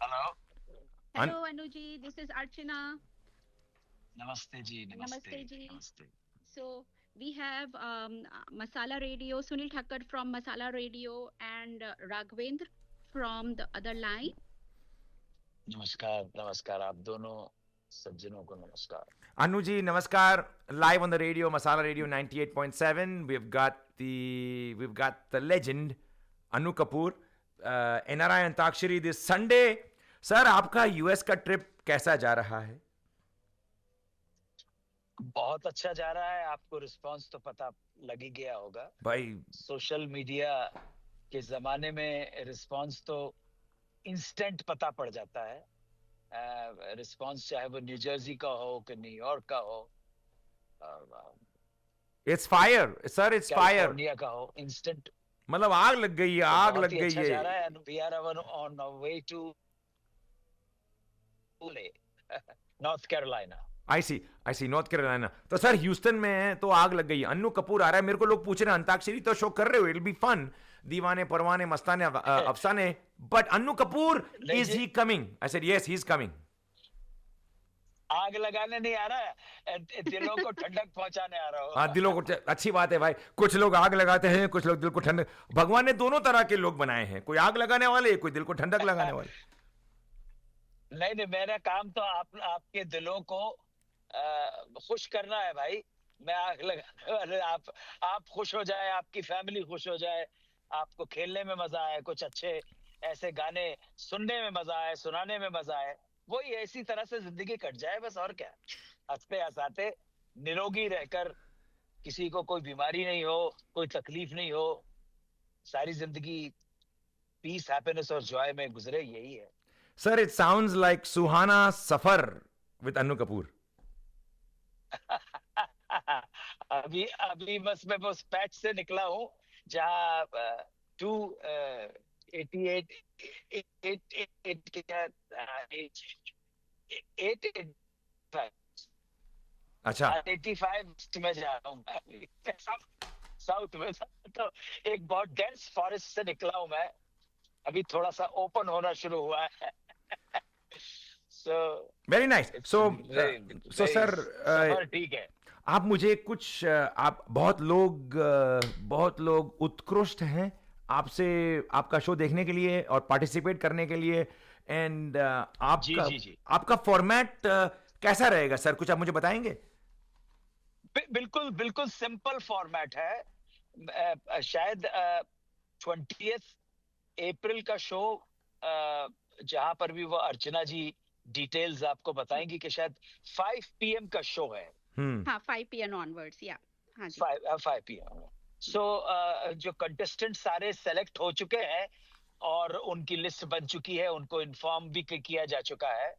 Hello. Hello, An- Anuji. This is Archana. नमस्ते जी, नमस्ते। Namaste, ji. नमस्ते। So we have Masala Radio, Sunil Thakkar from Masala Radio, and Raghavendra from the other line. नमस्कार, नमस्कार आप दोनों सज्जनों को नमस्कार। Anuji, Namaskar. Live on the radio, Masala Radio 98.7. We've got the legend Anu Kapoor, NRI Antakshari this Sunday. Sir आपका US का trip कैसा जा रहा है? बहुत अच्छा जा रहा है। आपको रिस्पांस तो पता लग ही गया होगा भाई। सोशल मीडिया के जमाने में रिस्पांस तो इंस्टेंट पता पड़ जाता है। रिस्पांस चाहे वो न्यू जर्सी का हो कि न्यूयॉर्क का हो, it's fire sir, it's fire. California का हो, इंस्टेंट मतलब आग लग गई है, आग लग गई अच्छा है। जा रहा है। We are on way to North Carolina. I see North Carolina. तो सर ह्यूस्टन में है तो आग लग गई है। अन्नू कपूर आ रहा है। मेरे को लोग पूछ रहे हैं अंताक्षरी तो शो कर रहे हो, इट बी फन, दीवाने परवाने मस्ताने अफसाने, but Annu Kapoor is he coming? I said yes, he is coming. आग लगाने नहीं आ रहा है, दिलों को ठंडक पहुंचाने आ रहा हो। हाँ, दिलों को अच्छी बात है भाई। कुछ लोग आग लगाते हैं, कुछ लोग दिल को ठंडक। भगवान ने दोनों तरह के लोग बनाए हैं, कोई आग लगाने वाले, कोई दिल को ठंडक लगाने वाले। नहीं नहीं, मेरा काम तो आपके दिलों को खुश करना है भाई। मैं आग लगाने वाले, आप खुश हो जाए, आपकी फैमिली खुश हो जाए, आपको खेलने में मजा आए, कुछ अच्छे ऐसे गाने सुनने में मजा आए, सुनाने में मजा आए, वही ऐसी तरह से जिंदगी कट जाए बस। और क्या, हंसते हंसाते निरोगी रहकर, किसी को कोई बीमारी नहीं हो, कोई तकलीफ नहीं हो, सारी जिंदगी पीस, हैप्पीनेस और जॉय में गुजरे, यही है। Sir it sounds like Suhana suffer with Annu Kapoor. अभी अभी बस मैं बस पैच से निकला हूँ, जहाँ 288 अच्छा, 85 में जा रहा हूँ साउथ में। तो एक बहुत डेंस फॉरेस्ट से निकला हूँ मैं, अभी थोड़ा सा ओपन होना शुरू हुआ है। So very nice. So sir सफर ठीक है। आप मुझे कुछ आप बहुत लोग उत्कृष्ट हैं आपसे, आपका शो देखने के लिए और पार्टिसिपेट करने के लिए। एंड आपका जी। आपका फॉर्मेट कैसा रहेगा सर, कुछ आप मुझे बताएंगे? बिल्कुल बिल्कुल सिंपल फॉर्मेट है। शायद 20th अप्रैल का शो, जहां पर भी वो अर्चना जी डिटेल्स आपको बताएंगी कि शायद 5 PM का शो है। हाँ, 5 PM onwards, yeah. हाँ जी। 5 PM। सो जो कंटेस्टेंट सारे सेलेक्ट हो चुके हैं और उनकी लिस्ट बन चुकी है, उनको इन्फॉर्म भी किया जा चुका है,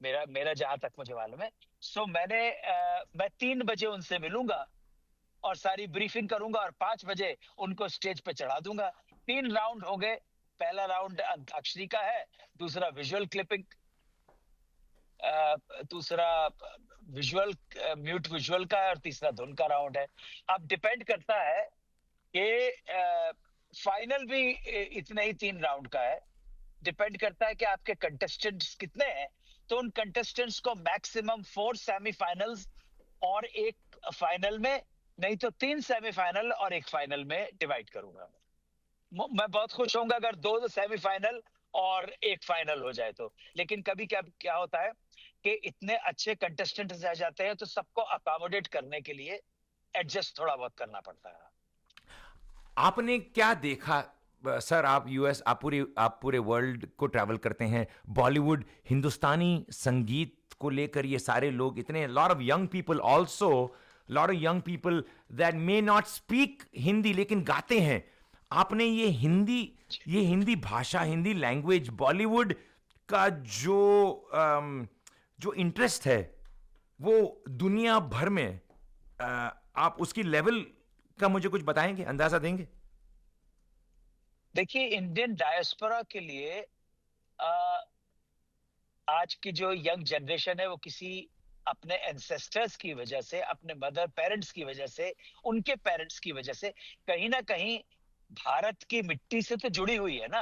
मेरा जहां तक मुझे मालूम है। सो मैं 3 बजे उनसे मिलूंगा और सारी ब्रीफिंग करूंगा और 5 बजे उनको स्टेज पे चढ़ा दूंगा। 3 राउंड हो गए। पहला राउंड अंताक्षरी का है, दूसरा विजुअल क्लिपिंग, दूसरा विजुअल म्यूट विजुअल का है, और तीसरा धुन का राउंड है। अब डिपेंड करता है कि फाइनल भी इतने ही 3 राउंड का है। डिपेंड करता है कि आपके कंटेस्टेंट्स कितने हैं। तो उन कंटेस्टेंट्स को मैक्सिमम 4 सेमीफाइनल्स और एक फाइनल में, नहीं तो 3 सेमीफाइनल और एक फाइनल में डिवाइड करूंगा। मैं बहुत खुश होऊंगा अगर 2 सेमीफाइनल और एक फाइनल हो जाए तो। लेकिन कभी क्या होता है कि इतने अच्छे कंटेस्टेंट आ जाते हैं, तो सबको अकोमोडेट करने के लिए एडजस्ट थोड़ा बहुत करना पड़ता है। आपने क्या देखा सर? आप यूएस, आप पूरे वर्ल्ड को ट्रैवल करते हैं, बॉलीवुड, हिंदुस्तानी संगीत को लेकर ये सारे लोग इतने, lot of young people also, lot of young people that may not speak Hindi लेकिन गाते हैं। आपने ये हिंदी भाषा, हिंदी लैंग्वेज, बॉलीवुड का जो इंटरेस्ट है वो दुनिया भर में, आप उसकी लेवल का मुझे कुछ बताएंगे, अंदाजा देंगे? देखिए, इंडियन डायस्पोरा के लिए आज की जो यंग जनरेशन है, वो किसी अपने एंसेस्टर्स की वजह से, अपने मदर पेरेंट्स की वजह से, उनके पेरेंट्स की वजह से कहीं ना कहीं भारत की मिट्टी से तो जुड़ी हुई है ना।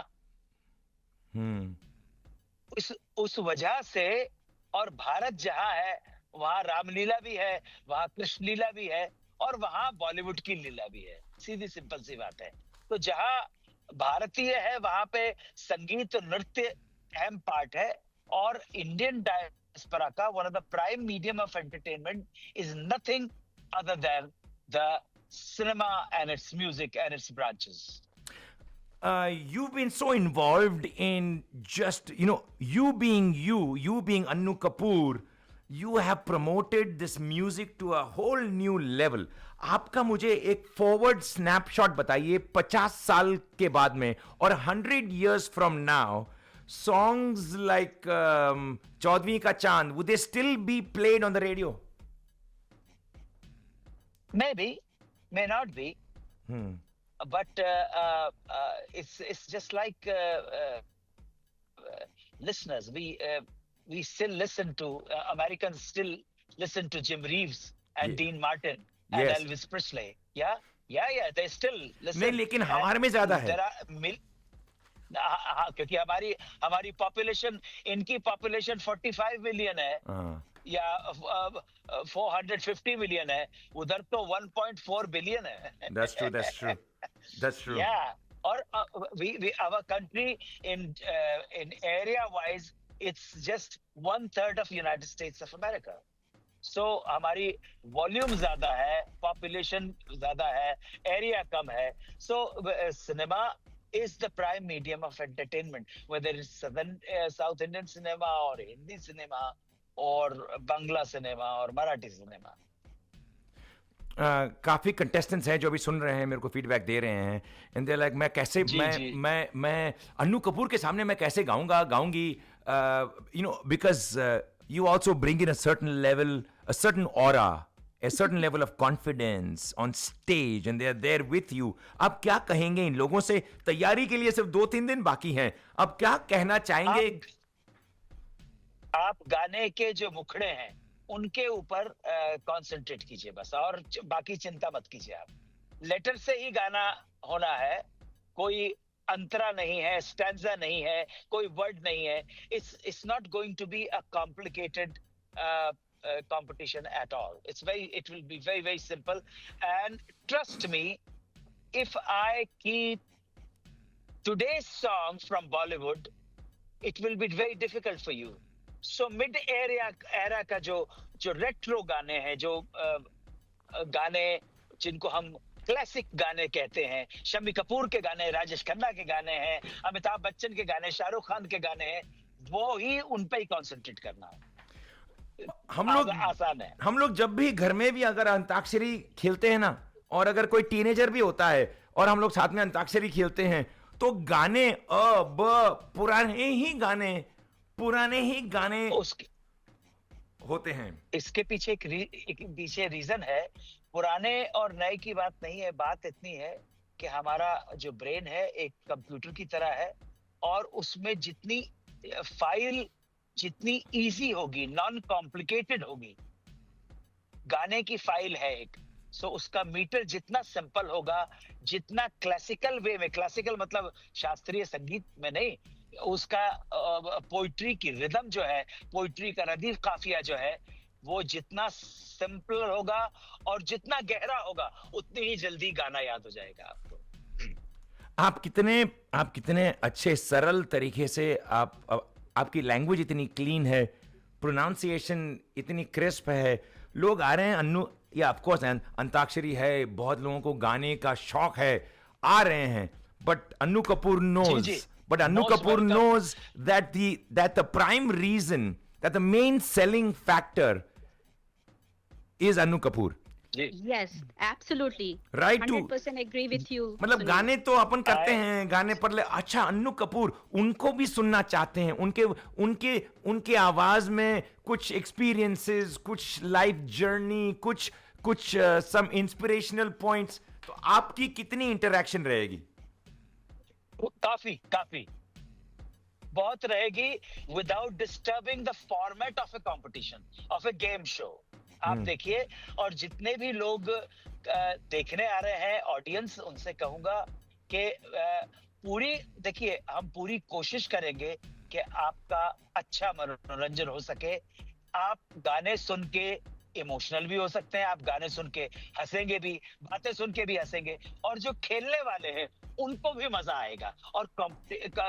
उस वजह से, और भारत जहां है वहां रामलीला भी है, वहां कृष्ण लीला भी है, और वहां बॉलीवुड की लीला भी है। सीधी सिंपल सी बात है। तो जहां भारतीय है वहां पे संगीत और नृत्य अहम पार्ट है, और इंडियन डायस्पोरा का one of the prime medium of entertainment is nothing other than the cinema and its music and its branches. You've been so involved in just, you being Annu Kapoor, you have promoted this music to a whole new level. आपका मुझे एक forward snapshot बताइए 50 साल के बाद में, और 100 years from now, songs like चौदहवीं का चांद, would they still be played on the radio? Maybe, may not be. But it's just like listeners. We still listen to Americans still listen to Jim Reeves and Yeah. Dean Martin and Yes. Elvis Presley. Yeah. They still listen. नहीं, लेकिन हमारे में ज्यादा है। क्योंकि हमारी population, इनकी population 45 million है या 450 मिलियन है, उधर तो 1.4 बिलियन है। That's true. Yeah, or our country in area wise, it's just 1/3 of United States of America. So हमारी वॉल्यूम ज्यादा है, पॉपुलेशन ज्यादा है, एरिया कम है। So cinema is the prime medium of entertainment, whether it's South Indian cinema or Hindi cinema और Bangla cinema और Marathi cinema. काफी contestants हैं जो अभी सुन रहे हैं, मेरे को फीडबैक दे रहे हैं, एंड दे लाइक, मैं कैसे मैं अन्नू कपूर के सामने मैं कैसे गाऊंगी, because you also bring in a certain level, a certain aura, a certain level of confidence on stage, and they are there with you. आप क्या कहेंगे इन लोगों से? तैयारी के लिए सिर्फ 2-3 दिन बाकी हैं, अब क्या कहना चाहेंगे? आप गाने के जो मुखड़े हैं उनके ऊपर कंसंट्रेट कीजिए बस, और बाकी चिंता मत कीजिए। आप लेटर से ही गाना होना है, कोई अंतरा नहीं है, स्टैंजा नहीं है, कोई वर्ड नहीं है। It's not going to be a complicated competition at all. It will be very, very simple. And trust me, if I keep today's songs from Bollywood, it will be very difficult for you. So mid era का जो retro गाने हैं, जो गाने जिनको हम classic गाने कहते हैं, शम्मी कपूर के गाने, राजेश खन्ना के गाने हैं, अमिताभ बच्चन के गाने, शाहरुख खान के गाने हैं, वो ही उन पे ही कॉन्सेंट्रेट करना है। हम लोग जब भी घर में भी अगर अंताक्षरी खेलते हैं ना, और अगर कोई टीनेजर भी होता है और हम लोग साथ में अंताक्षरी खेलते हैं, तो गाने पुराने ही गाने होते हैं। इसके पीछे पीछे रीजन है, पुराने और नए की बात नहीं है, बात इतनी है कि हमारा जो ब्रेन है एक कंप्यूटर की तरह है, और उसमें जितनी फाइल जितनी इजी होगी, नॉन कॉम्प्लिकेटेड होगी, गाने की फाइल है एक, सो उसका मीटर जितना सिंपल होगा, जितना क्लासिकल वे में, क्लासिकल मतलब शास्त्रीय संगीत में नहीं, उसका पोइट्री की रिदम जो है, पोइट्री का रदीफ काफिया जो है, वो जितना सिंपल होगा और जितना गहरा होगा, उतनी ही जल्दी गाना याद हो जाएगा आपको। आप कितने अच्छे सरल तरीके से आपकी लैंग्वेज इतनी क्लीन है, प्रोनाउंसिएशन इतनी क्रिस्प है, लोग आ रहे हैं अन्नू, या ऑफ कोर्स अंताक्षरी है, बहुत लोगों को गाने का शौक है, आ रहे हैं, but Annu Kapoor knows that the prime reason, that the main selling factor is Annu Kapoor. Yes, absolutely. Right, 100% agree with you. मतलब गाने तो अपन करते हैं, गाने पर ले, अच्छा अन्नू कपूर, उनको भी सुनना चाहते हैं, उनके आवाज में कुछ एक्सपीरियंसेस, कुछ लाइफ जर्नी, कुछ सम इंस्पिरेशनल पॉइंट्स, तो आपकी कितनी इंटरेक्शन रहेगी? काफी बहुत रहेगी, without disturbing the format of A competition, of A game show. आप देखिए, और जितने भी लोग देखने आ रहे हैं, ऑडियंस, उनसे कहूंगा कि पूरी देखिए, हम पूरी कोशिश करेंगे कि आपका अच्छा मनोरंजन हो सके। आप गाने सुन के इमोशनल भी हो सकते हैं, आप गाने सुन के हंसेंगे भी, बातें सुन के भी हंसेंगे, और जो खेलने वाले हैं उनको भी मजा आएगा। और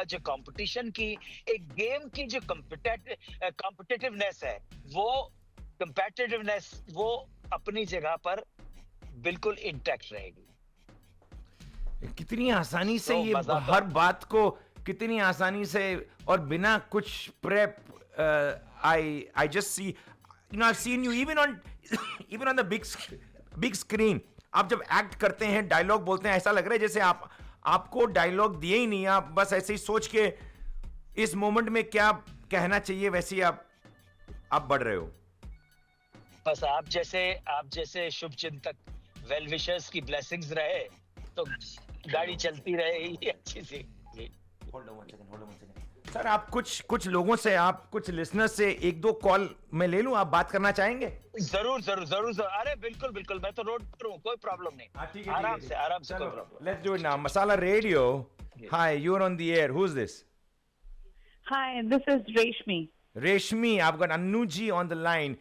जो कंपटीशन की, एक गेम की जो कॉम्पिटिटिवनेस है, वो कंपेटिटिवनेस वो अपनी जगह पर बिल्कुल इंटैक्ट रहेगी। कितनी आसानी से तो ये मजा तो हर बात को कितनी आसानी से और बिना कुछ prep, I just see, you know, I seen you even on the big screen. आप जब एक्ट करते हैं, डायलॉग बोलते हैं, ऐसा लग रहा है जैसे आपको डायलॉग दिए ही नहीं, आप बस ऐसे ही सोच के इस मोमेंट में क्या कहना चाहिए वैसे ही आप बढ़ रहे हो। बस आप जैसे शुभ चिंतक, वेल विशर्स की ब्लेसिंग्स रहे तो गाड़ी चलती रहेगी अच्छी सी। जी। Hold on one second sir, आप कुछ लोगों से, आप कुछ लिसनर्स से एक दो कॉल मैं ले लूं, आप बात करना चाहेंगे? जरूर। अरे बिल्कुल, मैं तो रोड पर हूँ, कोई प्रॉब्लम नहीं। ठीक है, आराम से कोई problem. Let's do it now. Masala radio, hi, you are on the air, who is this? Hi, this is Reshmi. Reshmi, I've got Anuji on the line.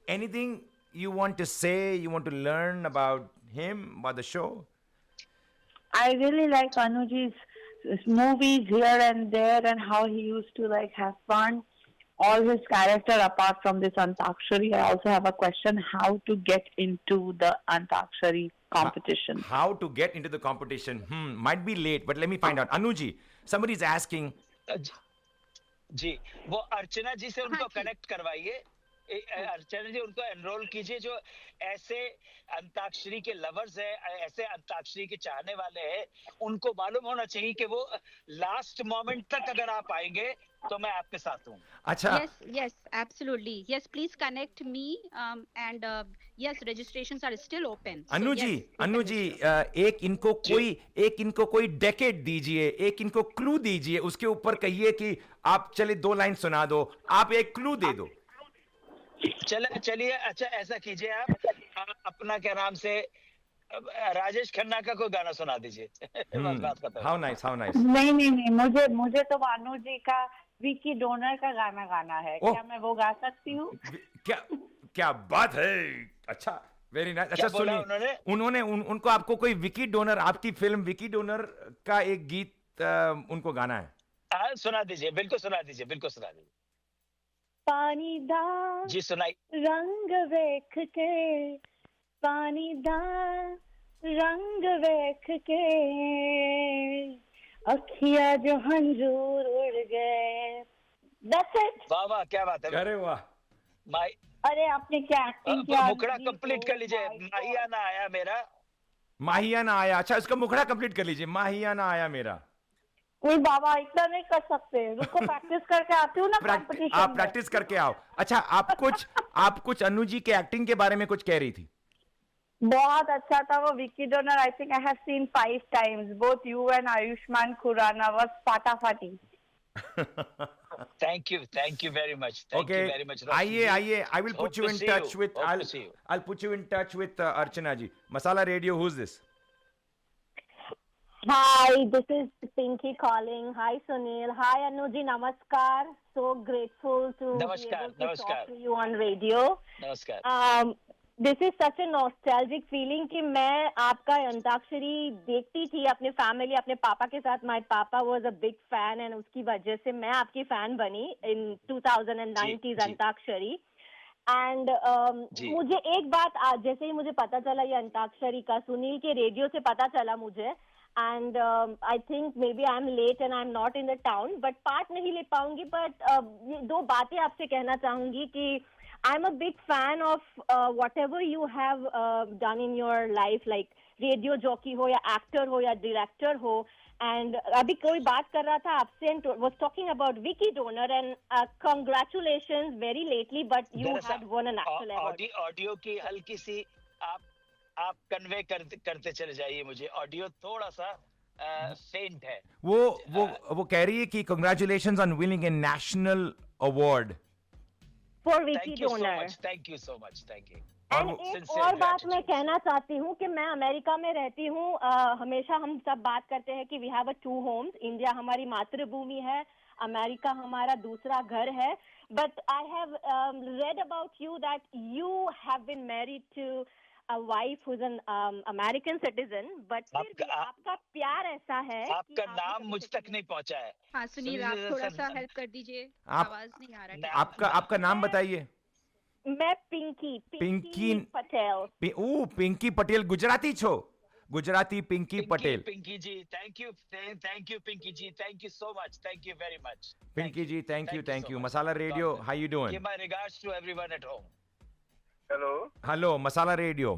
Anything you want to say, you want to learn about him, about the show? I really like Anuji's movies here and there and how he used to like have fun. All his character apart from this Antakshari. I also have a question: how to get into the Antakshari competition? How to get into the competition? Might be late, but let me find out. Anuji, somebody's asking. जी, वो अर्चना जी से उनको हाँ जी। Connect करवाइए। अर्चना जी, उनको enrol कीजिए, जो ऐसे अंताक्षरी के लवर्स हैं, ऐसे अंताक्षरी के चाहने वाले हैं। उनको मालूम होना चाहिए कि वो लास्ट मोमेंट तक अगर आप आएंगे तो मैं आपके साथ हूँ। अच्छा, Yes, absolutely. Yes, please connect me. And yes, registrations are still open. So Anuji, yes, they can Anuji, register. एक इनको कोई डेकेड दीजिए, एक इनको क्लू दीजिए, उसके ऊपर कहिए कि आप चले 2 लाइन सुना दो, आप एक क्लू दे दो। चलिए, अच्छा ऐसा कीजिए, आप अपना क्या नाम से राजेश खन्ना का कोई गाना सुना दीजिए। बस बात खत्म। How nice, how nice. नहीं, मुझे तो भानु जी का विकी डोनर का गाना गाना है। ओह। क्या मैं वो गा सकती हूँ? क्या बात है, अच्छा, वेरी नाइस। अच्छा क्या बोला सुनिए, उन्होंने? उनको आपको कोई विकी डोनर, आपकी फिल्म विकी डोनर का एक गीत उनको गाना है। हाँ, सुना दीजिए, बिल्कुल सुना दीजिए। पानी दा जी सुनाई। रंग वेख के, पानी दा रंग वेख के, अखिया जो हंजूर उड़ गए। That's it. वाह, क्या बात है। अरे वाह, माई अरे आपने क्या एक्टिंग किया? मुखड़ा कंप्लीट कर लीजिए। माहिया ना आया मेरा। माहिया ना आया। अच्छा, इसका मुखड़ा कंप्लीट कर लीजिए, माहिया ना आया मेरा। नहीं बाबा, इतना नहीं कर सकते, रुको प्रैक्टिस करके आती हूँ ना कंपटीशन आप में। प्रैक्टिस करके आओ। अच्छा, आप कुछ अनु जी के एक्टिंग के बारे में कुछ कह रही थी। बहुत अच्छा था वो Vicky donor. I think I have seen 5 times. Both you and Ayushmann Khurrana was फाटाफाटी। Thank you very much. Thank you very much. आइए, I will Hope put you to in see touch you. with, Hope to see you. I'll put you in touch with Archana ji. Masala Radio, who's this? Hi, this is Pinky calling. Hi, Sunil. Hi, Anuji. Namaskar. So grateful to be able to talk to you on radio. नमस्कार। This is such a nostalgic feeling कि मैं आपका अंताक्षरी देखती थी अपने family, अपने पापा के साथ. My papa was a big fan and उसकी वजह से मैं आपकी फैन बनी in 2090s अंताक्षरी. एंड मुझे एक बात आज जैसे ही मुझे पता चला ये अंताक्षरी का, सुनील के रेडियो से पता चला मुझे. And I think maybe I am late and I am not in the town, but part नहीं ले पाऊंगी. बट ये 2 बातें आपसे कहना चाहूंगी कि I am a big fan of what ever you have done in your life, like radio jockey हो या एक्टर हो या डायरेक्टर हो. एंड अभी कोई बात कर रहा था आपसे and was talking about Vicky donor and congratulations very lately, but you had one an actual award. Audio की हल्की सी आप कन्वे करते चले जाइए मुझे। ऑडियो थोड़ा सा फेंट है। वो कह रही है कि congratulations on winning A national award for Vicky donor. Thank you so much. And वो- एक Sincere और बात मैं gratitude. कहना चाहती हूँ कि मैं अमेरिका में रहती हूँ। हमेशा हम सब बात करते हैं कि we have a 2 homes. India हमारी मातृभूमि है, अमेरिका हमारा दूसरा घर है। But I have read about you that you have been married to a wife who is an American citizen, बट फिर भी आपका आपका प्यार ऐसा है कि आपका आपने नाम कभी मुझ तक citizen- नहीं पहुंचा है। हाँ सुनील, आप सुनील थोड़ा सर, सा हेल्प कर दीजिए, आप- आवाज नहीं आ रहा ना- है। आपका नाम बताइए। मैं पिंकी पिंकी पटेल। पिंकी पटेल गुजराती छो? Gujarati Pinki Patel. Pinki ji, thank you Pinki ji, thank you so much, thank you very much. Pinki ji, thank you so much. Masala radio, God how you doing? Give my regards to everyone at home. Hello hello Masala radio.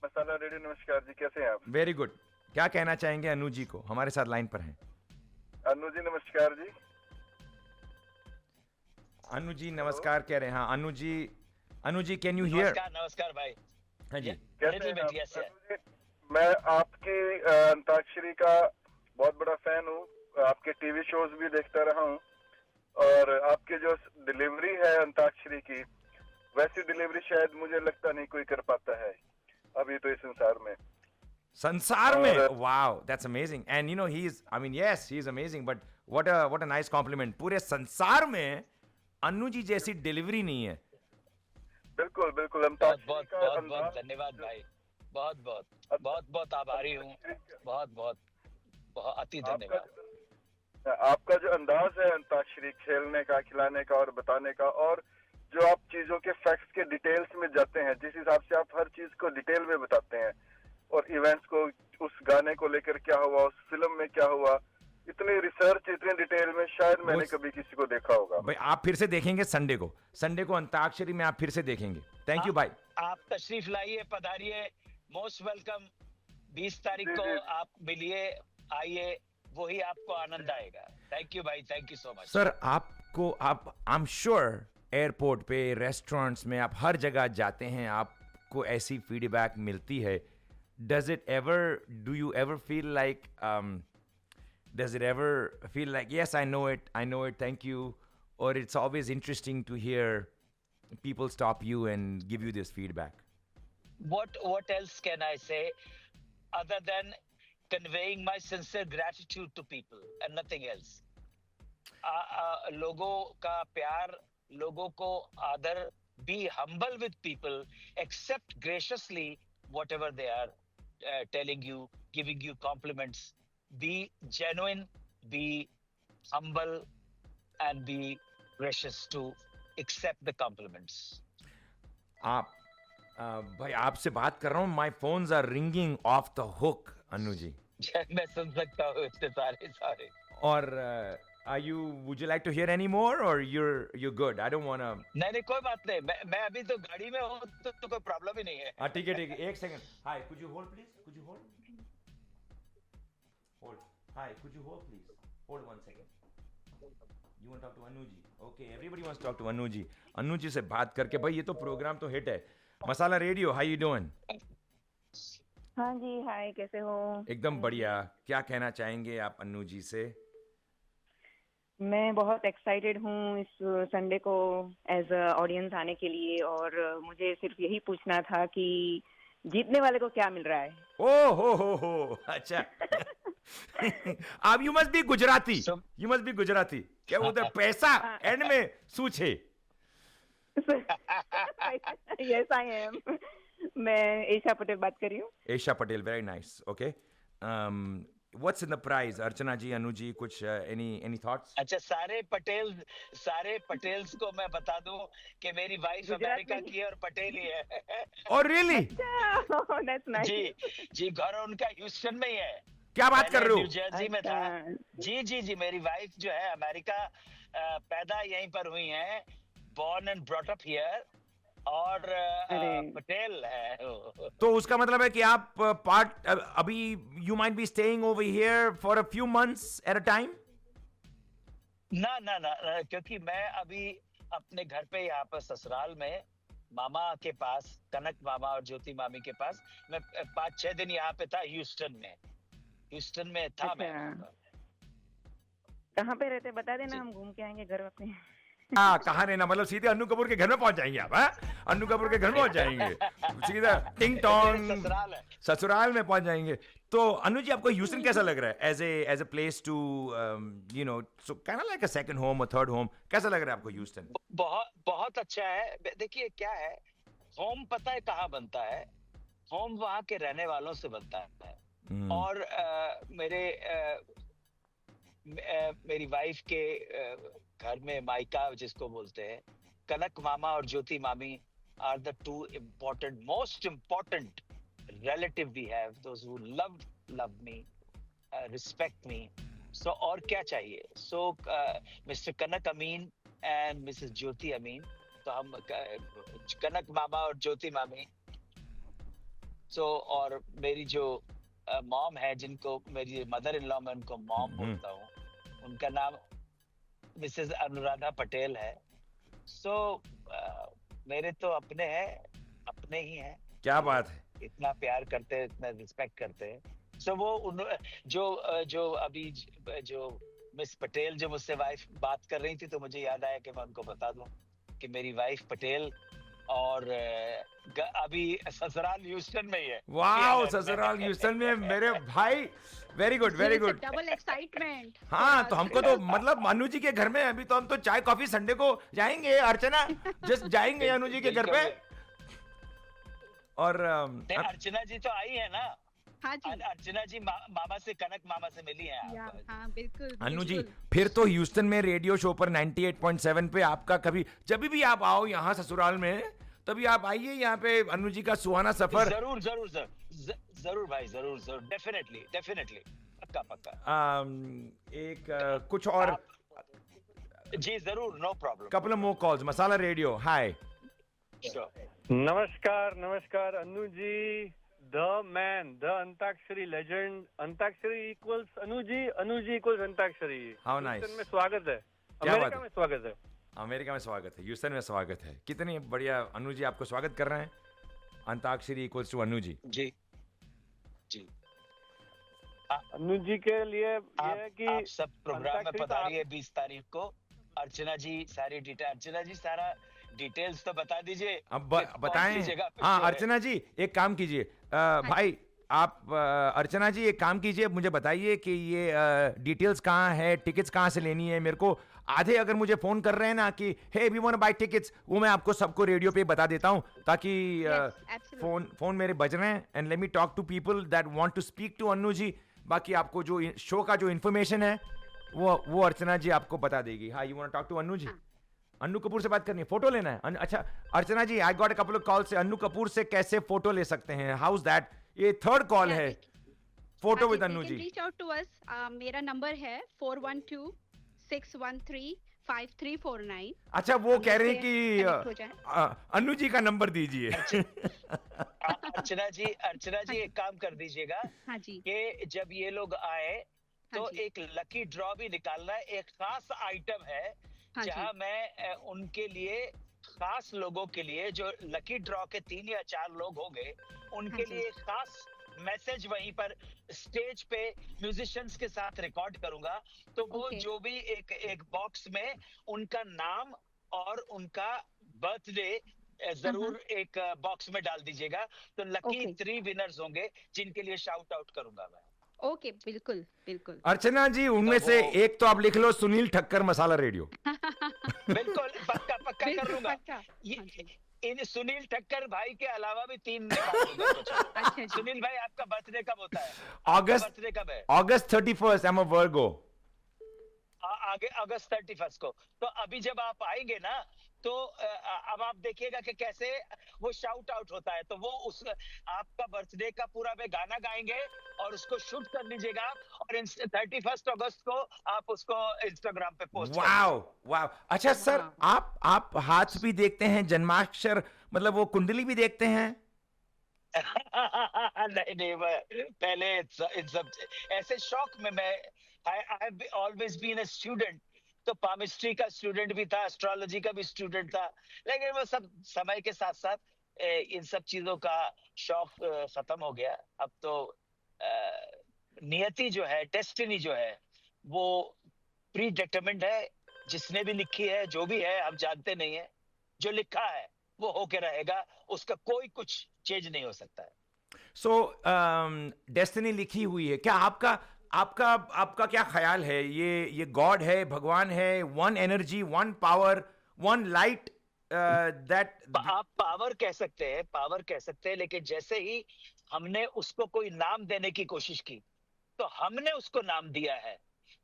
Masala radio, नमस्कार जी, कैसे हैं आप? Very good. क्या कहना चाहेंगे अनु जी को? हमारे साथ लाइन पर हैं। अनु जी नमस्कार जी। अनु जी नमस्कार कह रहे हैं। हाँ Anu ji can you here? नमस्कार भाई। हाँ जी। कैसे Little हैं bit, आप? yes, sir. अनु जी, मैं आपकी अंताक्षरी का बहुत बड़ा फैन हूँ, आपके टीवी शोज भी देखता रहा हूँ, और आपकी जो डिलीवरी है अंताक्षरी की, वैसी डिलीवरी शायद मुझे लगता नहीं कोई कर पाता है अभी तो इस संसार में। में wow, that's amazing. And you know he is, I mean yes he is amazing, but what a nice compliment. पूरे संसार में अनु जी जैसी डिलीवरी नहीं है। बिल्कुल बिल्कुल, बहुत अंताक्षरी बहुत का बहुत बहुत अंदाज, धन्यवाद भाई। बहुत आभारी हूँ। बहुत अति आपका धन्यवाद। आपका जो अंदाज है अंताक्षरी खेलने का, खिलाने का और बताने का, और जो आप चीजों के फैक्ट्स के डिटेल्स में जाते हैं, जिस हिसाब से आप हर चीज को डिटेल में बताते हैं, और इवेंट्स को, उस गाने को लेकर क्या हुआ, उस फिल्म में क्या हुआ, इतनी रिसर्च, इतने डिटेल में शायद मैंने कभी किसी को देखा होगा। भाई आप फिर से देखेंगे संडे को अंताक्षरी में आप फिर से देखेंगे। थैंक यू भाई। आप तशरीफ लाइए, पधारिए, मोस्ट वेलकम। 20 तारीख जी, को जी। आप मिलिए, आइए, वही आपको आनंद आएगा। थैंक यू भाई, thank you so much. Sir आपको आई एम श्योर एयरपोर्ट पे, रेस्टोरेंट्स में, आप हर जगह जाते हैं, आपको ऐसी फीडबैक मिलती है। Does it ever feel like yes, I know it, thank you, or it's always interesting to hear people stop you and give you this feedback? What else can I say other than conveying my sincere gratitude to people and nothing else? लोगों का प्यार, लोगों को आदर, be humble with people, accept graciously whatever they are telling you, giving you compliments. Be genuine, be humble, and be gracious to accept the compliments. आप भाई आपसे बात कर रहा हूँ, my phones are ringing off the hook Anu ji. मैं सुन सकता हूँ इतने सारे। और would you like to hear any more, or you're good? I don't wanna. नहीं, कोई बात नहीं। मैं अभी तो गाड़ी में हूँ, तो कोई प्रॉब्लम ही नहीं है। हाँ ठीक है, एक second. Hi, could you hold please? Could you hold? Hi, could you hold please? Hold 1 second. You want to talk to Anu ji? Okay, everybody wants to talk to Anu ji. Anu ji से बात करके, भाई ये तो programme तो hit है। मसाला radio, how you doing? हाँ जी, हाय, कैसे हो? एकदम बढ़िया। क्या कहना चाहेंगे आप अनु जी से? मैं बहुत एक्साइटेड हूँ इस संडे को एज अ ऑडियंस आने के लिए, और मुझे सिर्फ यही पूछना था कि जीतने वाले को क्या मिल रहा है? ओ हो अच्छा। अब you must be Gujarati. You must be Gujarati. क्या उधर पैसा एंड में सूछे? Yes I am. मैं एशा पटेल बात कर रही हूँ। Esha Patel, very nice. Okay, what's in the prize? Archana ji, Anu ji, कुछ एनी थॉट्स? अच्छा, सारे पटेल्स को मैं बता दूं कि मेरी वाइफ अमेरिका की है और पटेल ही है। और रियली? That's nice. जी, घर उनका ह्यूस्टन में ही है। क्या बात कर रहे हो? न्यू जर्सी में था। जी, मेरी वाइफ जो है अमेरिका पैदा यहीं पर हुई है, born and brought up here, और पटेल है। तो उसका मतलब है कि आप अभी you might be staying over here for a few months at a time? ना, क्योंकि मैं अभी अपने घर पे यहाँ पर ससुराल में मामा के पास, कनक मामा और ज्योति मामी के पास, मैं 5-6 दिन यहाँ पे था। ह्यूस्टन में था। अच्छा। मैं कहाँ पे रहते बता देना, हम घूम के आएंगे घर अपने। हाँ, कहाँ रहना, मतलब सीधे अन्नू कपूर के घर में पहुंच जाएंगे आप, हाँ? अन्नू कपूर के घर में पहुंच जाएंगे, सीधा टिंग मेरे टोंग ससुराल है। ससुराल में पहुंच जाएंगे। तो अनु जी, आपको ह्यूस्टन कैसा लग रहा है as a place to you know, so kind of like a second home, a third home? कैसा लग रहा है आपको ह्यूस्टन? बहुत बहुत अच्छा है। देखिए क्या है, होम पता है कहाँ बनता है? होम वहाँ के रहने वालों से बनता है। और मेरी वाइफ के घर में मायका जिसको बोलते हैं, कनक मामा और ज्योति मामी are the two important, most important relative we have, those who love me, respect me. So और क्या चाहिए? So Mr. Kanak Amin and Mrs. Jyoti Amin, तो हम कनक मामा और ज्योति मामी, so और मेरी जो मॉम है, जिनको मेरी मदर इन लॉ, मैं उनको मॉम बोलता हूँ, उनका नाम मिसेस अनुराधा पटेल है। So मेरे तो अपने हैं, अपने ही हैं। क्या बात है, इतना प्यार करते हैं, इतना रिस्पेक्ट करते हैं। सो वो जो अभी जो मिस पटेल जो मुझसे वाइफ बात कर रही थी, तो मुझे याद आया कि मैं उनको बता दूं कि मेरी वाइफ पटेल और अभी ससुराल ह्यूस्टन में ही है। वाओ, ससुराल ह्यूस्टन में मेरे भाई, very good very good. Double excitement. हाँ, तो हमको तो मतलब अनु जी के घर में अभी तो हम तो चाय कॉफी संडे को जाएंगे, अर्चना जस्ट जाएंगे अनु जी के घर पे। और अर्चना जी तो आई है ना? हाँ जी, अर्चना जी मामा से, कनक मामा से मिली हैं या आप। हाँ बिल्कुल अनु जी, बिल्कुल। फिर तो ह्यूस्टन में रेडियो शो पर 98.7 पे आपका कभी, जब भी आप आओ यहाँ ससुराल में, तभी आप आइए यहाँ पे, अनु जी का सुहाना सफर। जरूर जरूर सर, जरूर भाई, जरूर जरूर, डेफिनेटली डेफिनेटली, पक्का पक्का। एक कुछ और जी जरूर, no problem. Couple of more calls, Masala radio, hi. नमस्कार नमस्कार Anu ji, the man, the Antakshari legend, Antakshari equals Anu ji equals Antakshari. How nice, Houston में स्वागत है, क्या बात अमेरिका है? में स्वागत है, अमेरिका में स्वागत है, ह्यूस्टन में स्वागत है। कितनी बढ़िया, अनु जी आपको स्वागत कर रहे हैं। अंताक्षरी इक्वल्स टू अनु जी। जी जी, अनु जी के लिए ये है कि आप सब प्रोग्राम में अंताक्षरी तो पधारिए 20 तारीख को। अर्चना जी सारी डिटेल, अर्चना जी सारा डिटेल्स तो बता दीजिए। अब कि कौन बताएं। सी जगह पे हाँ show है। अर्चना जी, एक काम कीजिए, भाई आप अर्चना जी एक काम कीजिए, मुझे बताइए कि ये डिटेल्स कहाँ है, टिकट्स कहाँ से लेनी है। मेरे को आधे अगर मुझे फोन कर रहे हैं ना कि hey we want to buy tickets, वो मैं आपको सबको रेडियो पे बता देता हूँ, ताकि absolutely. फोन मेरे बज रहे हैं। And let me talk to people that want to speak to Anu ji. बाकी आपको जो शो का जो इन्फॉर्मेशन है वो अर्चना जी आपको बता देगी। हाँ, you want to talk to Anu ji? Annu Kapoor से बात करनी है, फोटो लेना है। अच्छा Archana ji, I got a couple of call से, अन्नू कपूर से कैसे फोटो ले सकते हैं? How is that? ये थर्ड कॉल है, photo with Annu ji. Reach out to us, मेरा नंबर है 412-613-5349। अच्छा, वो कह रहे हैं connect हो कि जाए। अन्नू जी का नंबर दीजिए। अर्चना जी एक काम कर दीजिएगा हाँ जी, कि जब ये लोग आए तो हाँ जी। एक लकी ड्रॉ भी निकालना है। एक खास आइटम है हाँ जी। जहां मैं उनके लिए, खास लोगों के लिए, जो लकी ड्रॉ के 3 या 4 लोग होंगे, उनके हाँ जी। लिए एक खास मैसेज वहीं पर स्टेज पे म्यूजिशियंस के साथ रिकॉर्ड करूंगा। तो वो Okay. जो भी एक बॉक्स में उनका नाम और उनका बर्थडे जरूर एक बॉक्स में डाल दीजिएगा। तो लकी Okay. 3 विनर्स होंगे जिनके लिए शाउट आउट करूंगा मैं। ओके, बिल्कुल बिल्कुल। अर्चना जी, उनमें से वो- एक तो आप लिख लो, सुनील ठक्कर मसाला रेडियो। बिल्कुल, पक्का पक्का कर बिल्कुल लूंगा। पक्का। ये हाँ जी। इन सुनील ठक्कर भाई के अलावा भी 3 निकाल दूंगा कुछ। अच्छा जी। सुनील भाई, आपका बर्थडे कब होता है? अगस्त बर्थडे कब है? अगस्त 31st, आई एम अ वर्गो। आगे अगस्त 31 को। तो अभी जब आप आएंगे ना, तो अब आप देखिएगा कि कैसे वो शाउट आउट होता है। तो वो उस आपका बर्थडे का पूरा में गाना गाएंगे और उसको शूट कर लीजिएगा, और 31 अगस्त को आप उसको इंस्टाग्राम पे पोस्ट कर वाओ वाओ। अच्छा सर, वाह। आप हाथ भी देखते हैं, जन्माक्षर मतलब वो कुंडली भी देखते हैं? नहीं, मैं पहले इन सब ऐसे शौक में मैं I have always been a student. तो पामिस्ट्री का स्टूडेंट भी था, एस्ट्रोलॉजी का भी स्टूडेंट था, लेकिन वो सब समय के साथ साथ इन सब चीजों का शौक खत्म हो गया। अब तो नियति जो है, डेस्टिनी जो है, वो प्री डिटरमिन्ड है। जिसने भी लिखी है, जो भी है, हम जानते नहीं है। जो लिखा है वो होके रहेगा, उसका कोई कुछ चेंज नहीं हो सकता है। सो डेस्टिनी लिखी हुई है। क्या आपका आपका आपका क्या ख्याल है? ये गॉड है, भगवान है, one energy, one power, one light, that आप पावर कह सकते हैं, पावर कह सकते हैं, लेकिन जैसे ही हमने उसको कोई नाम देने की कोशिश की, तो हमने उसको नाम दिया है।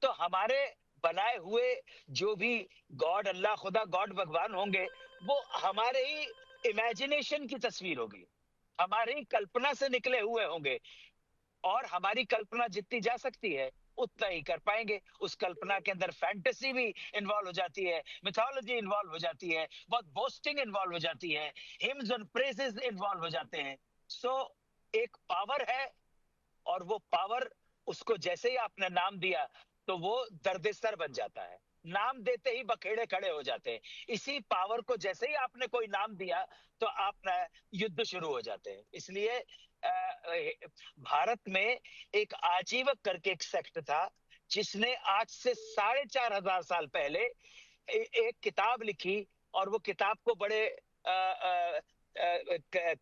तो हमारे बनाए हुए जो भी गॉड, अल्लाह, खुदा, गॉड, भगवान होंगे, वो हमारे ही इमेजिनेशन की तस्वीर होगी, हमारी कल्पना से निकले हुए होंगे। और हमारी कल्पना जितनी जा सकती है उतना ही कर पाएंगे। उस कल्पना के अंदर फैंटेसी भी इन्वॉल्व हो जाती है, मिथोलॉजी इन्वॉल्व हो जाती है, बहुत बोस्टिंग इन्वॉल्व हो जाती है, हिम्स एंड प्रेजेस इन्वॉल्व हो जाते हैं। सो एक पावर है, और वो पावर, उसको जैसे ही आपने नाम दिया तो वो दर्देसर बन जाता है। नाम देते ही बखेड़े खड़े हो जाते हैं। इसी पावर को जैसे ही आपने कोई नाम दिया तो आप युद्ध शुरू हो जाते हैं। इसलिए भारत में एक आजीवक करके एक सेक्ट था, जिसने आज से 4,500 साल पहले एक किताब लिखी, और वो किताब को बड़े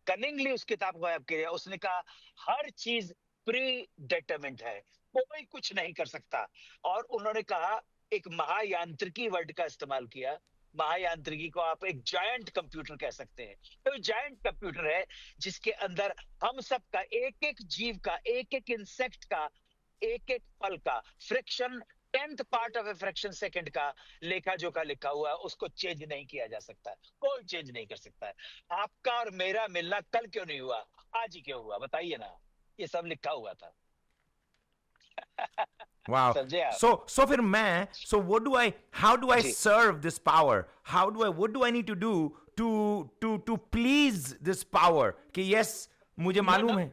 कनिंगली उस किताब को गायब किया। उसने कहा हर चीज प्री डिटरमिन्ड है, कोई कुछ नहीं कर सकता। और उन्होंने कहा, एक महायांत्रिकी वर्ड का इस्तेमाल किया। महायांत्रिकी को आप एक जायंट कंप्यूटर कह सकते हैं। तो जायंट कंप्यूटर है जिसके अंदर हम सब का, एक एक जीव का, एक एक इंसेक्ट का, एक एक पल का fraction, 10th part of a fraction second का लेखा जोखा लिखा हुआ है। उसको चेंज नहीं किया जा सकता, कोई चेंज नहीं कर सकता है। आपका और मेरा मिलना कल क्यों नहीं हुआ, आज ही क्यों हुआ, बताइए ना। ये सब लिखा हुआ था। Wow. समझे आप? So फिर मैं, how do I ji. serve this power? what do I need to do to please this power? कि yes, मुझे मालूम है।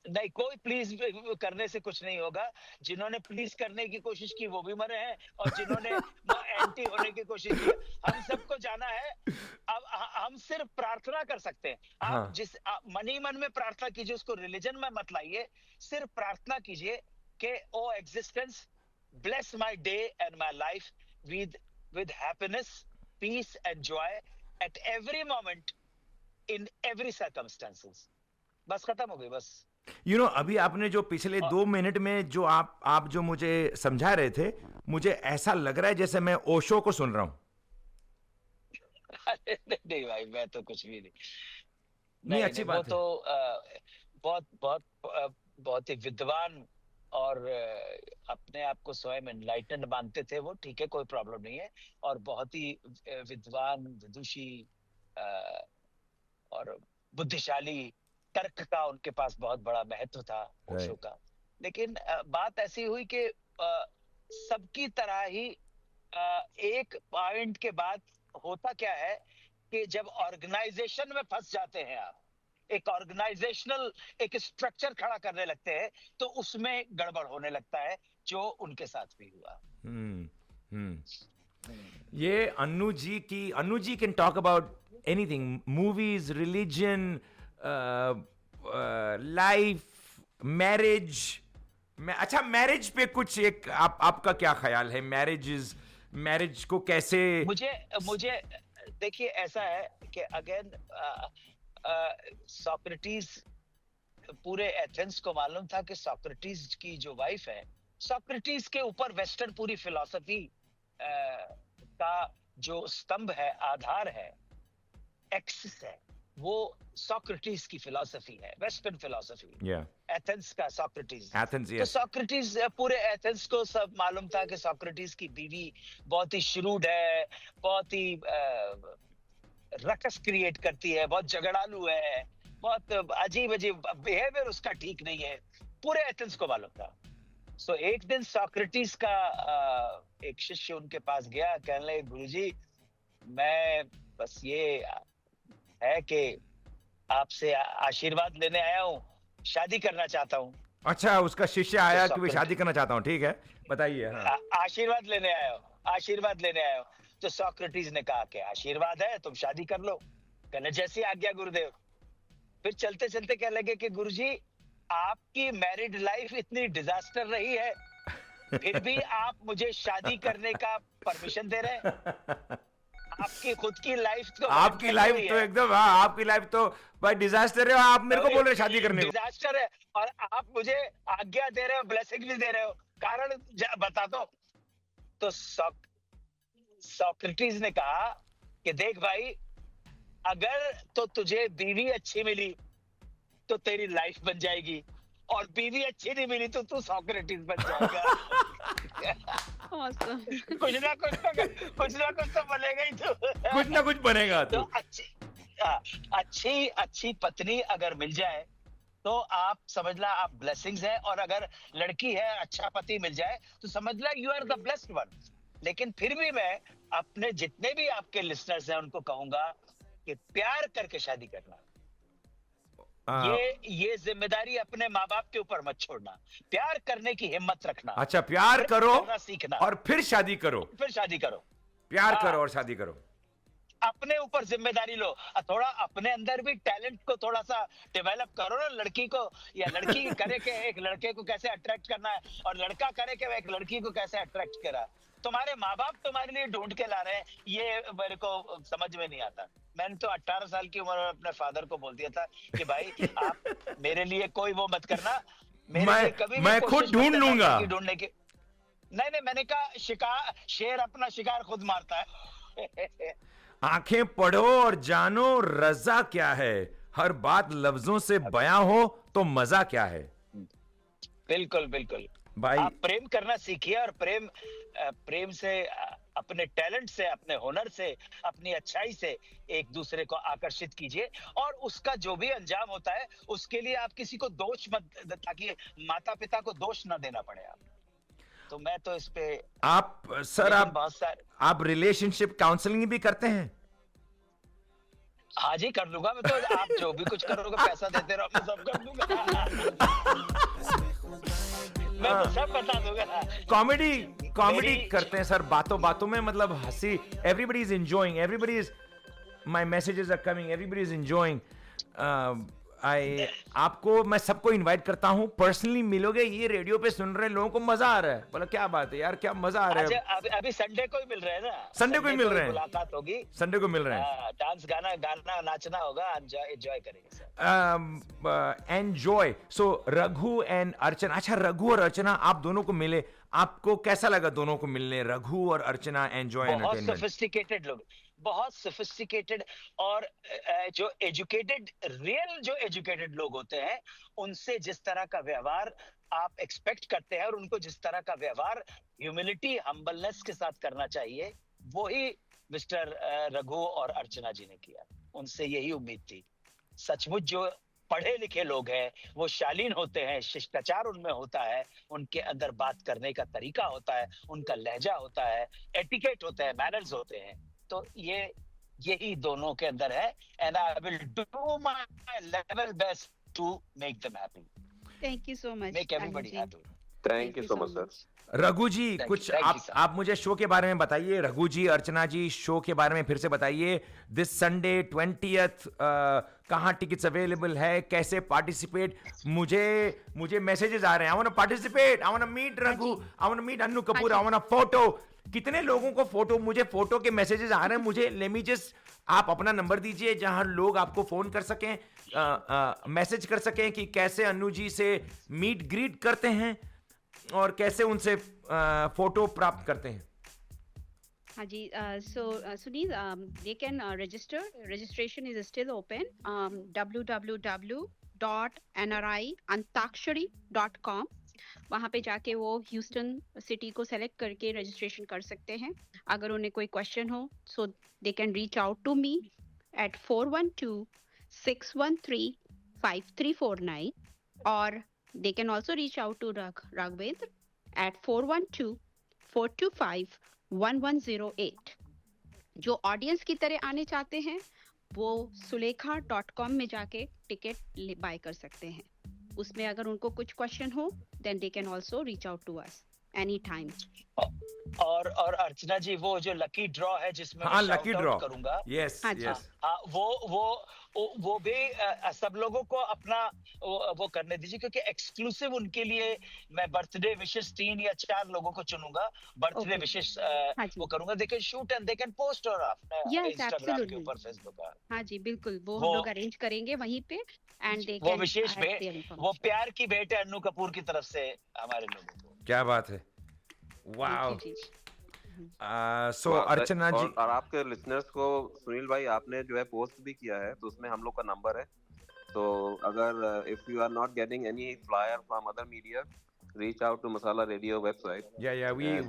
नहीं, कोई प्लीज करने से कुछ नहीं होगा। जिन्होंने प्लीज करने की कोशिश की वो भी मरे हैं, और जिन्होंने एंटी होने की कोशिश की, हम सबको जाना है। अब हम सिर्फ प्रार्थना कर सकते हैं। आप आप मन ही मन में प्रार्थना कीजिए, उसको रिलीजन में मत लाइए। सिर्फ प्रार्थना कीजिए कि O existence, bless my day and my life with happiness, peace and joy at every moment, in every circumstances। बस खत्म हो गई, बस। अभी आपने जो पिछले 2 मिनट में जो आप जो मुझे समझा रहे थे, मुझे ऐसा लग रहा है जैसे मैं ओशो को सुन रहा हूं। नहीं भाई, मैं तो कुछ भी नहीं। नहीं, अच्छी बात है। वो तो बहुत बहुत बहुत ही विद्वान और अपने आप को स्वयं एनलाइटेंड मानते थे वो, ठीक है, कोई प्रॉब्लम नहीं है। और बहुत ही विद्वान, विदुषी और बुद्धिशाली, तर्क का उनके पास बहुत बड़ा महत्व था ओशो का। लेकिन बात ऐसी हुई कि सबकी तरह ही एक पॉइंट के बाद होता क्या है कि जब ऑर्गेनाइजेशन में फंस जाते हैं आप, एक ऑर्गेनाइजेशनल एक स्ट्रक्चर खड़ा करने लगते हैं, तो उसमें गड़बड़ होने लगता है, जो उनके साथ भी हुआ। ये Annu ji can talk about anything, movies, religion, life, marriage. अच्छा, मैरिज पे कुछ एक आपका क्या ख्याल है? मैरिज को कैसे? मुझे देखिए, ऐसा है कि अगेन सोक्रेटिस, पूरे एथेंस को मालूम था कि सोक्रेटिस की जो वाइफ है, सोक्रेटिस के ऊपर वेस्टर्न पूरी फिलॉसफी का जो स्तंभ है, आधार है, एक्सिस है, वो सोक्रेटिस की फिलॉसफी है, वेस्टर्न फिलॉसफी। एथेंस का सोक्रेटिस। तो सोक्रेटिस, पूरे एथेंस को सब मालूम था कि सोक्रेटिस की बीवी बहुत ही श्रूड है, बहुत ही रकस क्रिएट करती है, बहुत झगड़ालू है, बहुत अजीब अजीब बिहेवियर उसका ठीक नहीं है, पूरे एथेंस को मालूम था। सो एक दिन सोक्रेटिस का एक शिष्य उनके पास गया, कहने लगे, गुरुजी, मैं बस ये है कि आपसे आशीर्वाद लेने आया हूँ, शादी करना चाहता हूँ। अच्छा, उसका शिष्य आया कि मैं शादी करना चाहता हूँ, ठीक है, बताइए। आशीर्वाद लेने आया हो। तो सोक्रेटिस ने कहा कि आशीर्वाद है, तुम शादी कर लो। कहने जैसी आज्ञा गुरुदेव। फिर चलते चलते कह लगे कि गुरुजी, आपकी मैरिड लाइफ इतनी डिजास्टर रही है फिर भी आप मुझे शादी करने का परमिशन दे रहे हैं? आपकी खुद की लाइफ तो आपकी लाइफ तो एकदम, हाँ, आपकी लाइफ तो भाई डिजास्टर है, आप मेरे को बोल रहे हैं शादी करने को। डिजास्टर है, और आप मुझे आज्ञा दे रहे हो, ब्लेसिंग भी दे रहे हो। कारण बता दो। तो सोक्रेटिस ने कहा कि देख भाई, अगर तो तुझे बीवी अच्छी मिली तो तेरी लाइफ बन जाएगी, और बीवी अच्छी नहीं मिली तो तू सोक्रेटिस बन जाएगा। Awesome. कुछ ना कुछ तो बनेगा ही। तो कुछ ना कुछ बनेगा तो तो। अच्छी पत्नी अगर मिल जाए तो आप समझ ला आप ब्लेसिंग्स है, और अगर लड़की है अच्छा पति मिल जाए तो समझ ला you are the blessed one. लेकिन फिर भी मैं अपने जितने भी आपके लिसनर्स हैं उनको कहूंगा कि प्यार करके शादी करना। ये जिम्मेदारी अपने माँ बाप के ऊपर मत छोड़ना। प्यार करने की हिम्मत रखना। अच्छा, प्यार करो सीखना, और फिर शादी करो। फिर शादी करो। प्यार हाँ। करो और शादी करो। अपने ऊपर जिम्मेदारी लो, थोड़ा अपने अंदर भी टैलेंट को थोड़ा सा डेवलप करो ना। लड़की को या लड़की करे कि एक लड़के को कैसे अट्रैक्ट करना है, और लड़का करे कि एक लड़की को कैसे अट्रैक्ट करा। तुम्हारे माँ बाप तुम्हारे लिए ढूंढ के ला रहे हैं, ये मेरे को समझ में नहीं आता। मैंने तो 18 साल की उम्र में अपने फादर को बोल दिया था कि भाई आप मेरे लिए कोई वो मत करना, मेरे लिए कभी मैं खुद ढूंढ लूंगा। ढूंढने की नहीं, मैंने कहा शेर अपना शिकार खुद मारता है। आंखें पढ़ो और जानो रजा क्या है, हर बात लफ्जों से बयां हो तो मजा क्या है। बिल्कुल बिल्कुल भाई, आप प्रेम करना सीखिए, और प्रेम से, अपने टैलेंट से, अपने हुनर से, अपनी अच्छाई से एक दूसरे को आकर्षित कीजिए, और उसका जो भी अंजाम होता है उसके लिए आप किसी को दोष मत, ताकि माता पिता को दोष ना देना पड़े आप। तो मैं तो इस पे आप सर, आप रिलेशनशिप काउंसलिंग भी करते हैं? हाँ जी, कर लूंगा मैं। तो आप जो भी कुछ करोगे, पैसा देते रहो, मैं सब कर दूंगा। मैं तो सब बता दूंगा। कॉमेडी करते हैं सर, बातों बातों में, मतलब हंसी। Everybody is enjoying, everybody is, my messages are coming, everybody is enjoying. आपको मैं सबको इनवाइट करता हूं, पर्सनली मिलोगे, ये रेडियो पे सुन रहे लोगों को मजा आ रहा है। बोला क्या बात है यार, क्या मजा आ रहा है। अभी संडे को ही मिल रहे हैं ना, संडे को ही मिल रहे हैं, मुलाकात होगी, संडे को मिल रहे हैं। डांस गाना नाचना होगा, एंजॉय करेंगे sir. Enjoy. So Raghu and अर्चना, अच्छा रघु और अर्चना आप दोनों को मिले, आपको कैसा लगा दोनों को मिलने, रघु और अर्चना, एंजॉय बहुत सोफिस्टिकेटेड लोग, बहुत सोफिस्टिकेटेड, और जो एजुकेटेड, रियल जो एजुकेटेड लोग होते हैं, उनसे जिस तरह का व्यवहार आप एक्सपेक्ट करते हैं, और उनको जिस तरह का व्यवहार ह्यूमिलिटी, हम्बलनेस के साथ करना चाहिए, वही मिस्टर रघु और अर्चना जी ने किया। उनसे यही उम्मीद थी। सचमुच जो पढ़े लिखे लोग हैं वो शालीन होते हैं, शिष्टाचार उनमें होता है, उनके अंदर बात करने का तरीका होता है, उनका लहजा होता है, एटिकेट होता है, मैनर्स होते हैं। तो यही दोनों के अंदर है, and I will do my level best to make them happy. Thank you so much, make everybody happy. Thank you so much sir. Raghu ji, कुछ आप मुझे शो के बारे में बताइए। रघु जी, अर्चना जी, शो के बारे में फिर से बताइए। दिस संडे 20th, कहाँ टिकट्स अवेलेबल है, कैसे पार्टिसिपेट? मुझे मैसेजेस आ रहे हैं, I want to participate, I want to meet Raghu, I want to meet Annu Kapoor, I want a photo. कितने लोगों को मुझे फोटो के मैसेजेस आ रहे हैं। मुझे लेट मी जस्ट, आप अपना नंबर दीजिए जहां लोग आपको फोन कर सकें, मैसेज कर सकें कि कैसे अन्नू जी से मीट ग्रीट करते हैं और कैसे उनसे फोटो प्राप्त करते हैं। हाँ जी, so Sunil, they can register. Registration is still open. www.nriantakshari.com. वहाँ पे जाके वो ह्यूस्टन सिटी को सेलेक्ट करके रजिस्ट्रेशन कर सकते हैं। अगर उन्हें कोई क्वेश्चन हो, so they can reach out to me at 412-613-5349, or they can also reach out to Raghvendra at 412-425-1108. जो ऑडियंस की तरह आने चाहते हैं वो sulekha.com में जाके टिकट बाय कर सकते हैं। उसमें अगर उनको कुछ क्वेश्चन हो, then they can also reach out to us. anytime. और अर्चना जी, वो जो लकी ड्रॉ है जिसमें हाँ, मैं लकी शाउट ड्रॉ, आउट करूंगा, यस हाँ जी। यस, वो भी सब लोगों को अपना वो करने दीजिए, क्योंकि एक्सक्लूसिव उनके लिए मैं बर्थडे विशेष 3 या 4 लोगों को चुनूंगा, बर्थडे Okay. विशेष हाँ जी। वो करूंगा, they can shoot and they can post और अपने Yes, इंस्टाग्राम के absolutely. ऊपर, फेसबुक पर। हाँ जी, बिल्कुल, वो हम वो लोग अरेंज करेंगे वहीं पे एंड दे वो कैन विशेष ऐड देयर वो इन्फॉर्मेशन. प्यार की भेंट है अन्नू कपूर की तरफ से हमारे लोगों को। क्या बात है, वाओ। जी जी. सो अर्चना जी, और आपके लिसनर्स को सुनील भाई आपने जो है पोस्ट भी किया है, तो उसमें हम लोग का नंबर है, तो अगर if you are not getting any flyer from other media, reach out to Masala Radio website. yeah, And,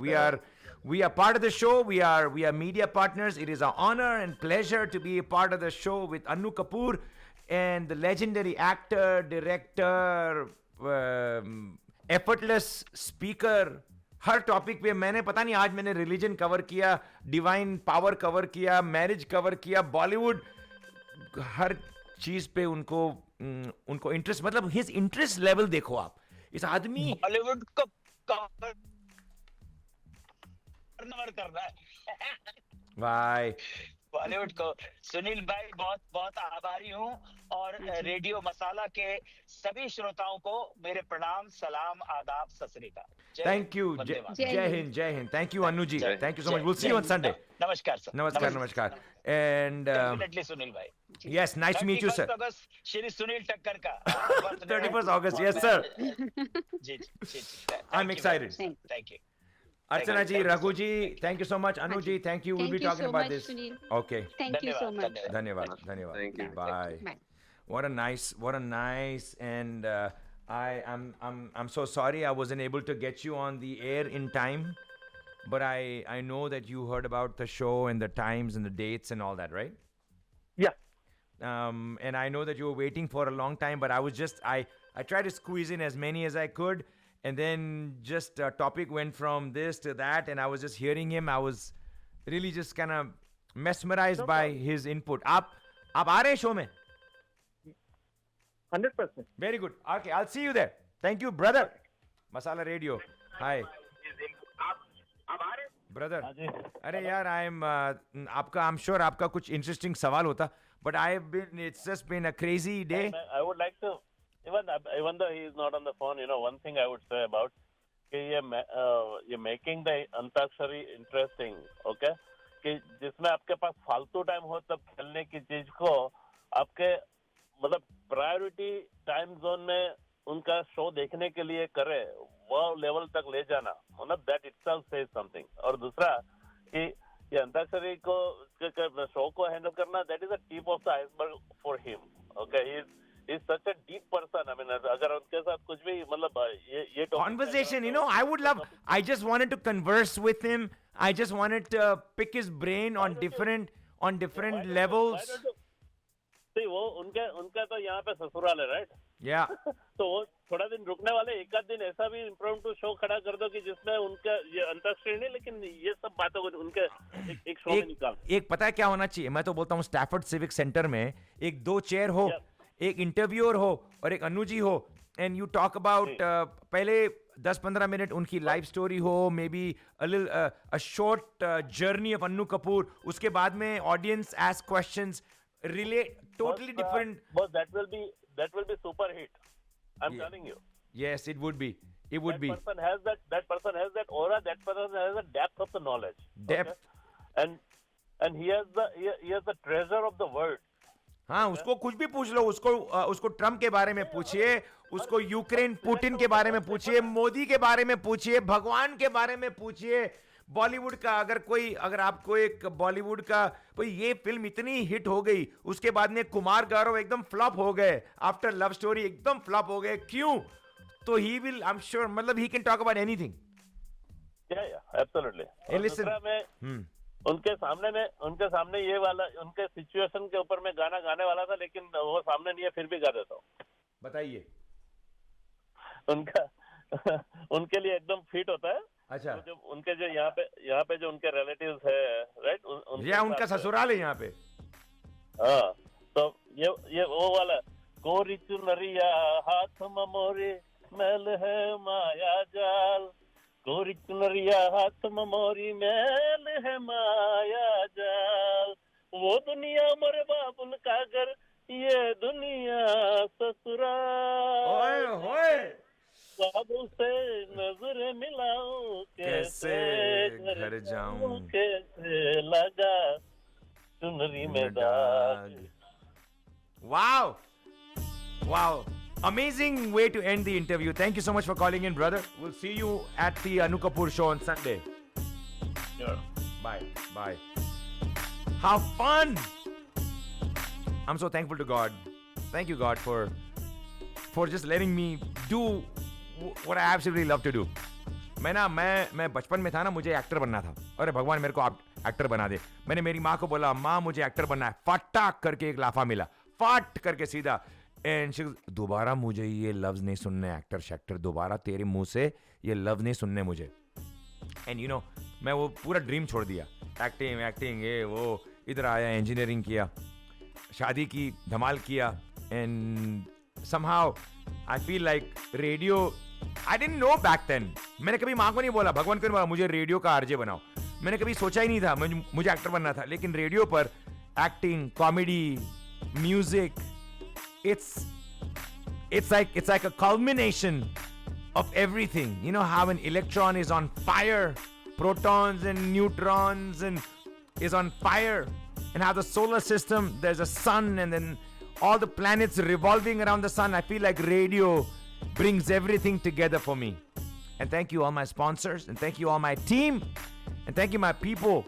we are part of the show. We are media partners. It is an honor and pleasure to be a part of the show with Annu Kapoor and the legendary actor, director, effortless speaker. Her topic पे मैंने, पता नहीं, आज मैंने religion cover किया, divine power cover किया, marriage cover किया, बॉलीवुड, हर चीज पे उनको इंटरेस्ट, मतलब हिज इंटरेस्ट लेवल देखो आप, इस आदमी बॉलीवुड को कवर करना है। भाई, बॉलीवुड को। सुनील भाई, बहुत बहुत आभारी हूँ, और रेडियो मसाला के सभी श्रोताओं को मेरे प्रणाम, सलाम, आदाब, सत श्री अकाल। थैंक यू, जय हिंद, जय हिंद, thank you Annu ji, thank you so much, will see you on Sunday. नमस्कार सर। नमस्कार नमस्कार, एंड डेफिनेटली सुनील भाई। Yes, nice to meet you sir. 31 अगस्त श्री सुनील टक्कर का 31 अगस्त, यस सर, जी जी, I am excited. Thank you Archana ji, Raghu ji, thank you so much, Anu ji, thank you, will be Thank you talking so about much, this, Sunil. Okay, Thank you so much. धन्यवाद धन्यवाद, Thank you. Bye. Bye. What a nice, and I'm so sorry I wasn't able to get you on the air in time, but I know that you heard about the show and the times and the dates and all that, right? Yeah. And I know that you were waiting for a long time, but I was just I tried to squeeze in as many as I could, and then just topic went from this to that, and I was just hearing him. I was really just kind of mesmerized by his input. आप आ रहे हैं show में? 100%. Very good. Okay, I'll see you there. Thank you, brother. Masala Radio. Hi. Brother. अरे यार, I'm sure आपका कुछ interesting सवाल होता, but it's just been a crazy day. I would like to, even though he is not on the phone, one thing I would say about you're making the Antakshari interesting, okay? कि जिसमें आपके पास फालतू time हो तब खेलने की चीज को आपके मतलब प्रायोरिटी टाइम जोन में उनका शो देखने के लिए करे, वो लेवल तक ले जाना, मतलब दैट इटसेल्फ सेज समथिंग। और दूसरा कि ये अंताक्षरी को शो को हैंडल करना, that is a tip of the iceberg for him, okay? He is such a deep person. I mean, अगर उनके साथ कुछ भी मतलब ये Conversation, I would love, I just wanted to converse with him. I just wanted to pick his brain on different levels. See, वो उनका तो यहाँ पे ससुराल है, राइट? Yeah. तो वो थोड़ा दिन रुकने वाले, एक आध दिन ऐसा भी इम्प्रोम्प्टू शो खड़ा कर दो कि जिसमें उनका ये अंताक्षरी नहीं, लेकिन ये सब बातों को उनके एक शो में निकाल। एक पता है क्या होना चाहिए? मैं तो बोलता हूँ स्टैफर्ड सिविक सेंटर में एक 2 चेयर हो, एक इंटरव्यूअर हो और एक अनु जी हो, एंड यू टॉक अबाउट पहले 10-15 मिनट उनकी लाइफ स्टोरी हो, may be a short journey of Annu Kapoor, उसके बाद में audience ask questions, relate totally different. But that will be super hit. I'm telling you. Yes, it would be. It would be. That person has that aura. That person has the depth of the knowledge. Depth. Okay? And he has the treasure of the word. हाँ, उसको कुछ भी पूछ लो, उसको Trump के बारे में पूछिए, उसको यूक्रेन पुतिन के बारे में पूछिए, मोदी के बारे में पूछिए, भगवान के बारे में पूछिए, बॉलीवुड का अगर आपको एक बॉलीवुड का भाई ये फिल्म इतनी हिट हो गई, उसके बाद में कुमार गौरव एकदम फ्लॉप हो गए, आफ्टर लव स्टोरी एकदम फ्लॉप हो गए, क्यों? तो he will, I am sure, मतलब he can talk about anything. Absolutely. उनके सामने ये वाला उनके सिचुएशन के ऊपर मैं गाना गाने वाला था, लेकिन वो सामने नहीं है, फिर भी गा देता हूँ। बताइए। उनके लिए एकदम फिट होता है। अच्छा। जो उनके जो यहाँ पे जो उनके रिलेटिव्स है, राइट? उनका ससुराल है यहाँ पे। हाँ, तो ये वो वाला, कोरी चुनरिया हाथ में मोरे, मैल है माया जाल, गोरी चुनरिया हाथ में मोरी मेल है माया जाल, वो दुनिया मोरे बाबुल का घर, ये दुनिया ससुराल। ओए बाबू से नजर मिलाऊं, कैसे घर जाऊं, कैसे लगा चुनरी में दाग। Wow! Wow! Amazing way to end the interview. Thank you so much for calling in, brother. We'll see you at the Anu Kapoor show on Sunday. Sure. Bye. Bye. How fun! I'm so thankful to God. Thank you, God, for just letting me do what I absolutely love to do. मैं बचपन में था ना, मुझे actor बनना था। अरे भगवान मेरे को आप एक्टर बना दे। मैंने मेरी माँ को बोला, माँ मुझे एक्टर बनना है। फटाक करके एक लाफा मिला, फट करके सीधा। एंड दोबारा मुझे ये लफ्ज नहीं सुनने, एक्टर शैक्टर, दोबारा तेरे मुंह से ये लफ्ज नहीं सुनने मुझे। एंड यू नो, मैं वो पूरा ड्रीम छोड़ दिया, एक्टिंग ये वो। इधर आया, इंजीनियरिंग किया, शादी की, धमाल किया। And somehow I feel like radio, I didn't know back then. मैंने कभी माँ को नहीं बोला, भगवान को नहीं बोला मुझे रेडियो का आरजे बनाओ। मैंने कभी सोचा ही नहीं था, मुझे एक्टर बनना था। लेकिन रेडियो पर acting, comedy, music, it's like a culmination of everything. You know how an electron is on fire, protons and neutrons and is on fire, and how the solar system, there's a sun and then all the planets revolving around the sun. I feel like radio brings everything together for me. And thank you all my sponsors, and thank you all my team, and thank you my people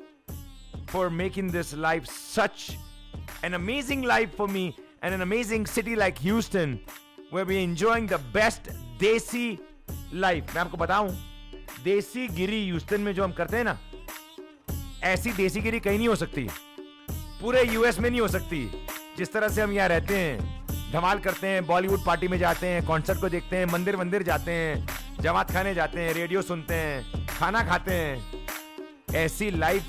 for making this life such an amazing life for me, and an amazing city like Houston where we're enjoying the best desi life. मैं आपको बताऊं, देसी गिरी Houston में जो हम करते हैं ना, ऐसी देसी गिरी कहीं नहीं हो सकती, पूरे यूएस में नहीं हो सकती। जिस तरह से हम यहाँ रहते हैं, धमाल करते हैं, बॉलीवुड पार्टी में जाते हैं, कॉन्सर्ट को देखते हैं, मंदिर जाते हैं, जमात खाने जाते हैं, रेडियो सुनते हैं, खाना खाते हैं, ऐसी लाइफ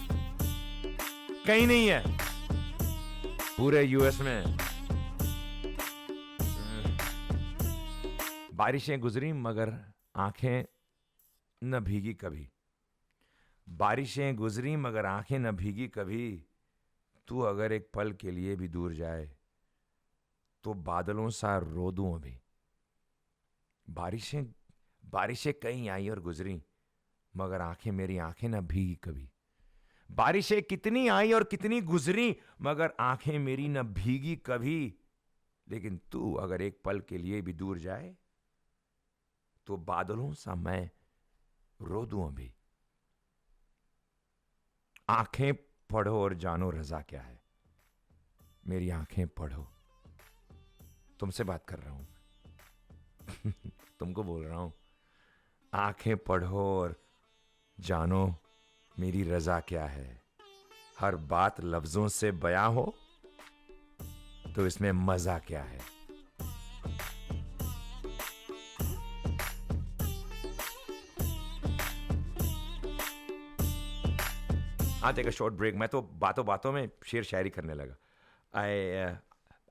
कहीं नहीं है पूरे यूएस में। बारिशें गुजरी मगर आंखें न भीगी कभी, बारिशें गुजरी मगर आंखें न भीगी कभी। तू अगर एक पल के लिए भी दूर जाए तो बादलों सा रो दूं अभी। बारिशें कहीं आई और गुजरी मगर मेरी आंखें न भीगी कभी। बारिशें कितनी आई और कितनी गुजरी मगर आंखें मेरी न भीगी कभी। लेकिन तू अगर एक पल के लिए भी दूर जाए तो बादलों सा मैं रो दूं अभी। आंखें पढ़ो और जानो रजा क्या है। मेरी आंखें पढ़ो, तुमसे बात कर रहा हूं तुमको बोल रहा हूं। आंखें पढ़ो और जानो मेरी रजा क्या है। हर बात लफ्जों से बयां हो तो इसमें मजा क्या है। I'll take a short break. मैं तो बातों में शेर शायरी करने लगा.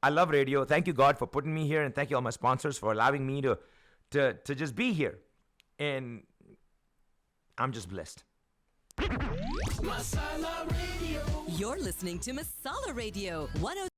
I love radio. Thank you God for putting me here, and thank you all my sponsors for allowing me to just be here. And I'm just blessed. Masala Radio. You're listening to Masala Radio 102.